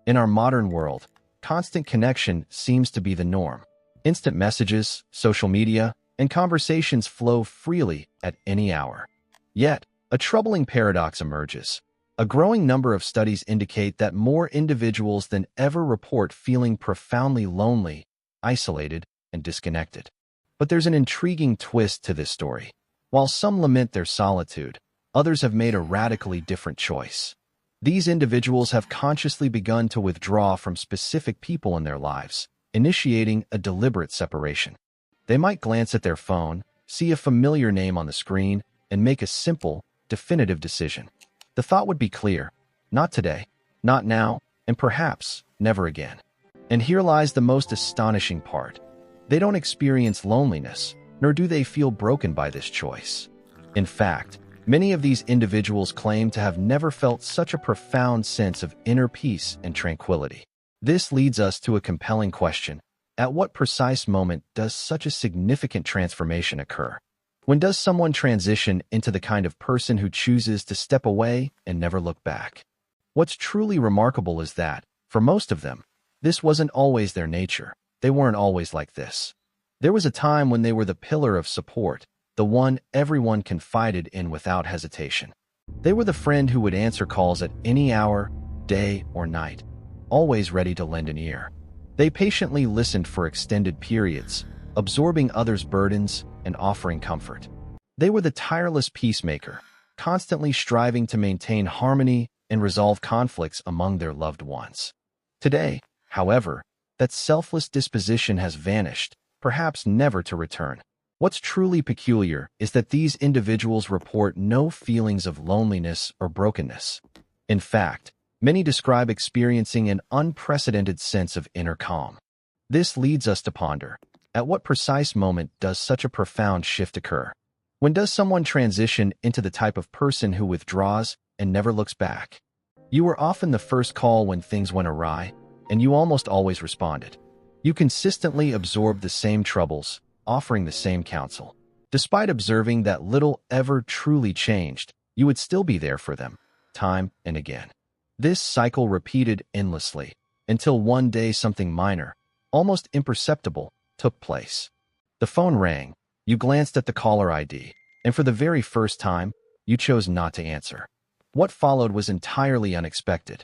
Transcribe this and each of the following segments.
In our modern world, constant connection seems to be the norm. Instant messages, social media, and conversations flow freely at any hour. Yet, a troubling paradox emerges. A growing number of studies indicate that more individuals than ever report feeling profoundly lonely, isolated, and disconnected. But there's an intriguing twist to this story. While some lament their solitude, others have made a radically different choice. These individuals have consciously begun to withdraw from specific people in their lives, initiating a deliberate separation. They might glance at their phone, see a familiar name on the screen, and make a simple, definitive decision. The thought would be clear: not today, not now, and perhaps never again. And here lies the most astonishing part. They don't experience loneliness, nor do they feel broken by this choice. In fact, many of these individuals claim to have never felt such a profound sense of inner peace and tranquility. This leads us to a compelling question. At what precise moment does such a significant transformation occur? When does someone transition into the kind of person who chooses to step away and never look back? What's truly remarkable is that, for most of them, this wasn't always their nature. They weren't always like this. There was a time when they were the pillar of support, the one everyone confided in without hesitation. They were the friend who would answer calls at any hour, day, or night, always ready to lend an ear. They patiently listened for extended periods, absorbing others' burdens and offering comfort. They were the tireless peacemaker, constantly striving to maintain harmony and resolve conflicts among their loved ones. Today, however, that selfless disposition has vanished, perhaps never to return. What's truly peculiar is that these individuals report no feelings of loneliness or brokenness. In fact, many describe experiencing an unprecedented sense of inner calm. This leads us to ponder, at what precise moment does such a profound shift occur? When does someone transition into the type of person who withdraws and never looks back? You were often the first call when things went awry, and you almost always responded. You consistently absorbed the same troubles, offering the same counsel. Despite observing that little ever truly changed, you would still be there for them, time and again. This cycle repeated endlessly, until one day something minor, almost imperceptible, took place. The phone rang, you glanced at the caller ID, and for the very first time, you chose not to answer. What followed was entirely unexpected.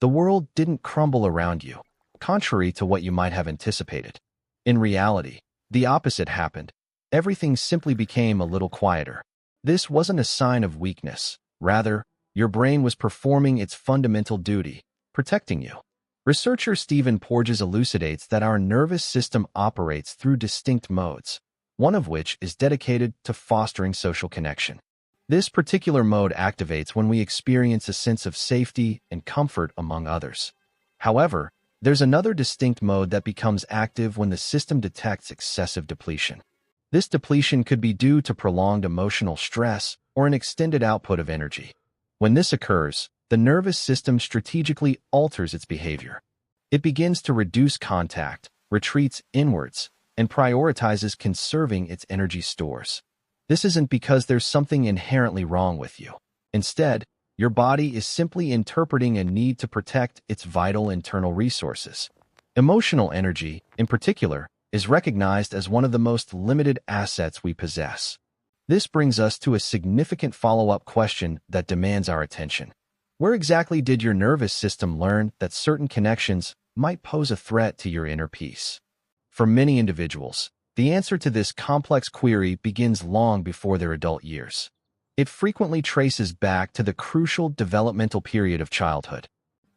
The world didn't crumble around you, contrary to what you might have anticipated. In reality, the opposite happened. Everything simply became a little quieter. This wasn't a sign of weakness. Rather, your brain was performing its fundamental duty, protecting you. Researcher Stephen Porges elucidates that our nervous system operates through distinct modes, one of which is dedicated to fostering social connection. This particular mode activates when we experience a sense of safety and comfort among others. However, there's another distinct mode that becomes active when the system detects excessive depletion. This depletion could be due to prolonged emotional stress or an extended output of energy. When this occurs, the nervous system strategically alters its behavior. It begins to reduce contact, retreats inwards, and prioritizes conserving its energy stores. This isn't because there's something inherently wrong with you. Instead, your body is simply interpreting a need to protect its vital internal resources. Emotional energy, in particular, is recognized as one of the most limited assets we possess. This brings us to a significant follow-up question that demands our attention. Where exactly did your nervous system learn that certain connections might pose a threat to your inner peace? For many individuals, the answer to this complex query begins long before their adult years. It frequently traces back to the crucial developmental period of childhood.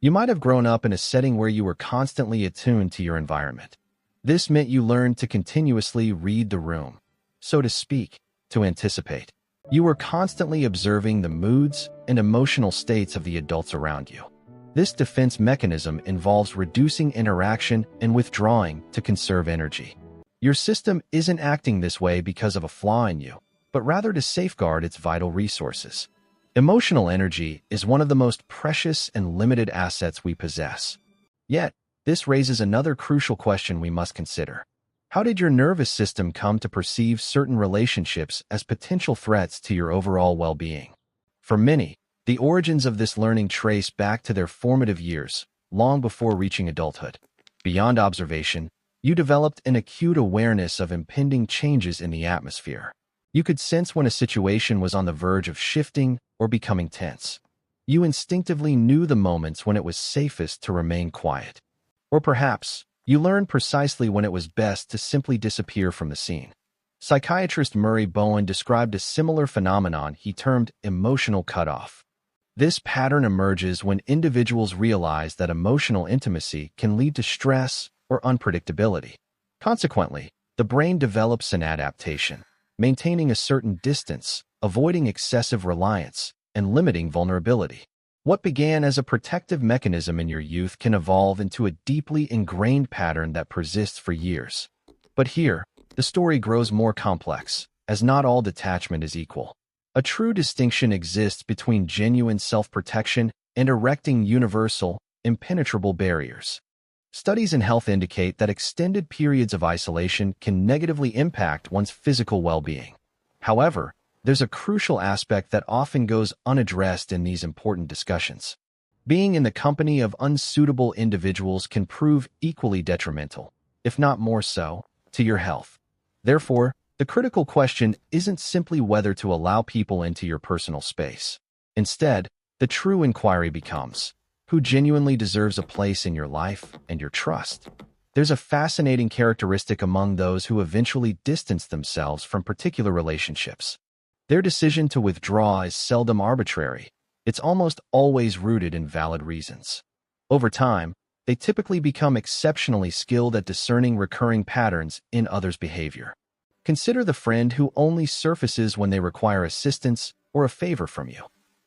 You might have grown up in a setting where you were constantly attuned to your environment. This meant you learned to continuously read the room, so to speak, to anticipate. You were constantly observing the moods and emotional states of the adults around you. This defense mechanism involves reducing interaction and withdrawing to conserve energy. Your system isn't acting this way because of a flaw in you, but rather to safeguard its vital resources. Emotional energy is one of the most precious and limited assets we possess. Yet, this raises another crucial question we must consider. How did your nervous system come to perceive certain relationships as potential threats to your overall well-being? For many, the origins of this learning trace back to their formative years, long before reaching adulthood. Beyond observation, you developed an acute awareness of impending changes in the atmosphere. You could sense when a situation was on the verge of shifting or becoming tense. You instinctively knew the moments when it was safest to remain quiet. Or perhaps, you learned precisely when it was best to simply disappear from the scene. Psychiatrist Murray Bowen described a similar phenomenon he termed emotional cutoff. This pattern emerges when individuals realize that emotional intimacy can lead to stress or unpredictability. Consequently, the brain develops an adaptation, maintaining a certain distance, avoiding excessive reliance, and limiting vulnerability. What began as a protective mechanism in your youth can evolve into a deeply ingrained pattern that persists for years. But here, the story grows more complex, as not all detachment is equal. A true distinction exists between genuine self-protection and erecting universal, impenetrable barriers. Studies in health indicate that extended periods of isolation can negatively impact one's physical well-being. However, there's a crucial aspect that often goes unaddressed in these important discussions. Being in the company of unsuitable individuals can prove equally detrimental, if not more so, to your health. Therefore, the critical question isn't simply whether to allow people into your personal space. Instead, the true inquiry becomes, who genuinely deserves a place in your life and your trust? There's a fascinating characteristic among those who eventually distance themselves from particular relationships. Their decision to withdraw is seldom arbitrary. It's almost always rooted in valid reasons. Over time, they typically become exceptionally skilled at discerning recurring patterns in others' behavior. Consider the friend who only surfaces when they require assistance or a favor from you,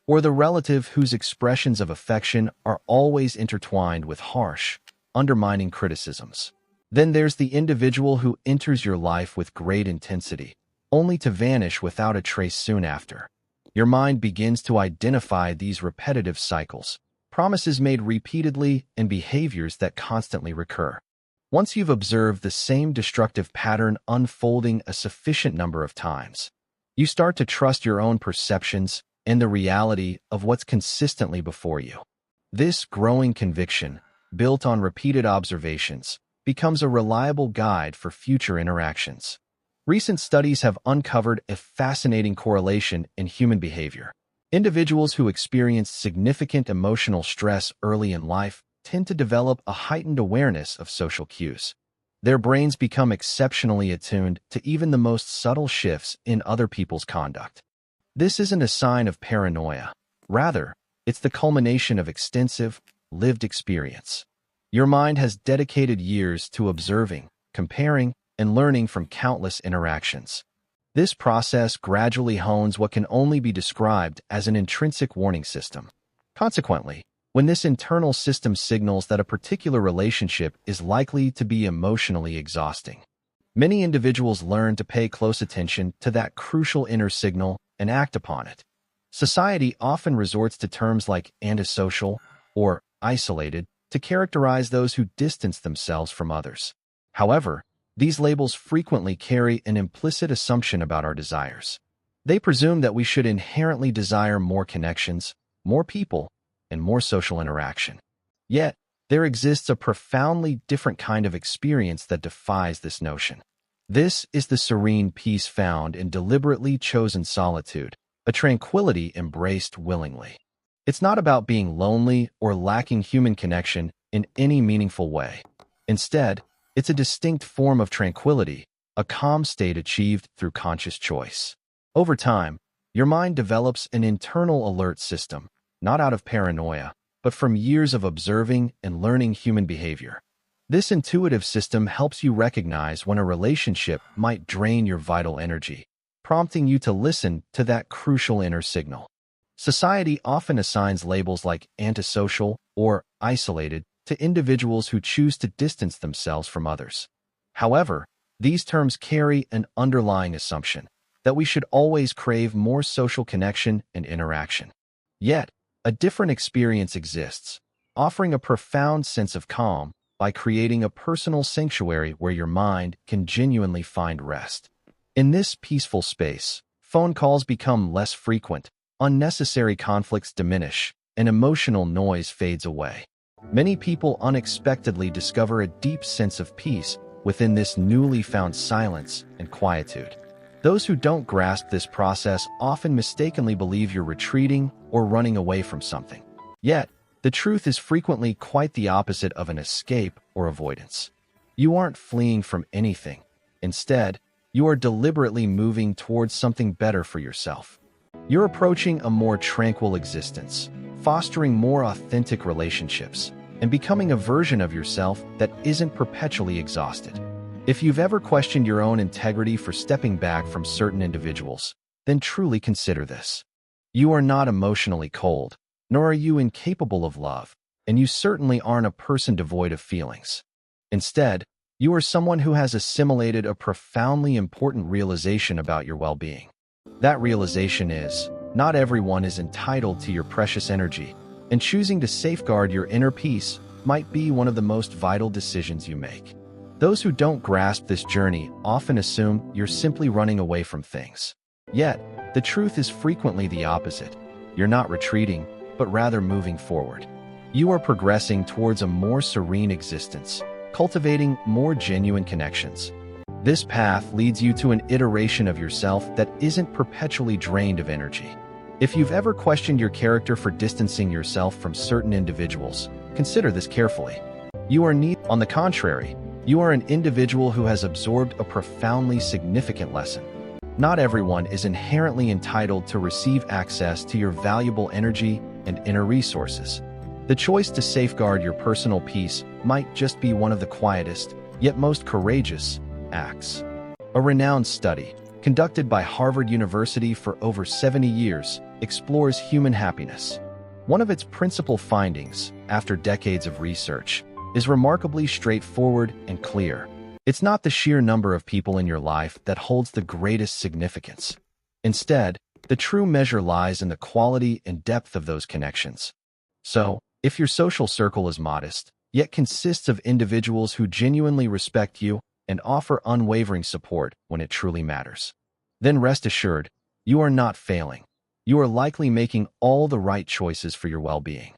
or the relative whose expressions of affection are always intertwined with harsh, undermining criticisms. Then there's the individual who enters your life with great intensity, only to vanish without a trace soon after. Your mind begins to identify these repetitive cycles, promises made repeatedly, and behaviors that constantly recur. Once you've observed the same destructive pattern unfolding a sufficient number of times, you start to trust your own perceptions and the reality of what's consistently before you. This growing conviction, built on repeated observations, becomes a reliable guide for future interactions. Recent studies have uncovered a fascinating correlation in human behavior. Individuals who experience significant emotional stress early in life tend to develop a heightened awareness of social cues. Their brains become exceptionally attuned to even the most subtle shifts in other people's conduct. This isn't a sign of paranoia. Rather, it's the culmination of extensive, lived experience. Your mind has dedicated years to observing, comparing, and learning from countless interactions. This process gradually hones what can only be described as an intrinsic warning system. Consequently, when this internal system signals that a particular relationship is likely to be emotionally exhausting, many individuals learn to pay close attention to that crucial inner signal and act upon it. Society often resorts to terms like antisocial or isolated to characterize those who distance themselves from others. However, these labels frequently carry an implicit assumption about our desires. They presume that we should inherently desire more connections, more people, and more social interaction. Yet, there exists a profoundly different kind of experience that defies this notion. This is the serene peace found in deliberately chosen solitude, a tranquility embraced willingly. It's not about being lonely or lacking human connection in any meaningful way. Instead, it's a distinct form of tranquility, a calm state achieved through conscious choice. Over time, your mind develops an internal alert system, not out of paranoia, but from years of observing and learning human behavior. This intuitive system helps you recognize when a relationship might drain your vital energy, prompting you to listen to that crucial inner signal. Society often assigns labels like antisocial or isolated to individuals who choose to distance themselves from others. However, these terms carry an underlying assumption that we should always crave more social connection and interaction. Yet, a different experience exists, offering a profound sense of calm by creating a personal sanctuary where your mind can genuinely find rest. In this peaceful space, phone calls become less frequent, unnecessary conflicts diminish, and emotional noise fades away. Many people unexpectedly discover a deep sense of peace within this newly found silence and quietude. Those who don't grasp this process often mistakenly believe you're retreating or running away from something. Yet, the truth is frequently quite the opposite of an escape or avoidance. You aren't fleeing from anything. Instead, you are deliberately moving towards something better for yourself. You're approaching a more tranquil existence, fostering more authentic relationships, and becoming a version of yourself that isn't perpetually exhausted. If you've ever questioned your own integrity for stepping back from certain individuals, then truly consider this. You are not emotionally cold, nor are you incapable of love, and you certainly aren't a person devoid of feelings. Instead, you are someone who has assimilated a profoundly important realization about your well-being. That realization is, not everyone is entitled to your precious energy, and choosing to safeguard your inner peace might be one of the most vital decisions you make. Those who don't grasp this journey often assume you're simply running away from things. Yet, the truth is frequently the opposite. You're not retreating, but rather moving forward. You are progressing towards a more serene existence, cultivating more genuine connections. This path leads you to an iteration of yourself that isn't perpetually drained of energy. If you've ever questioned your character for distancing yourself from certain individuals, consider this carefully. On the contrary, you are an individual who has absorbed a profoundly significant lesson. Not everyone is inherently entitled to receive access to your valuable energy and inner resources. The choice to safeguard your personal peace might just be one of the quietest, yet most courageous, acts. A renowned study, conducted by Harvard University for over 70 years, explores human happiness. One of its principal findings, after decades of research, is remarkably straightforward and clear. It's not the sheer number of people in your life that holds the greatest significance. Instead, the true measure lies in the quality and depth of those connections. So, if your social circle is modest, yet consists of individuals who genuinely respect you and offer unwavering support when it truly matters, then rest assured, you are not failing. You are likely making all the right choices for your well-being.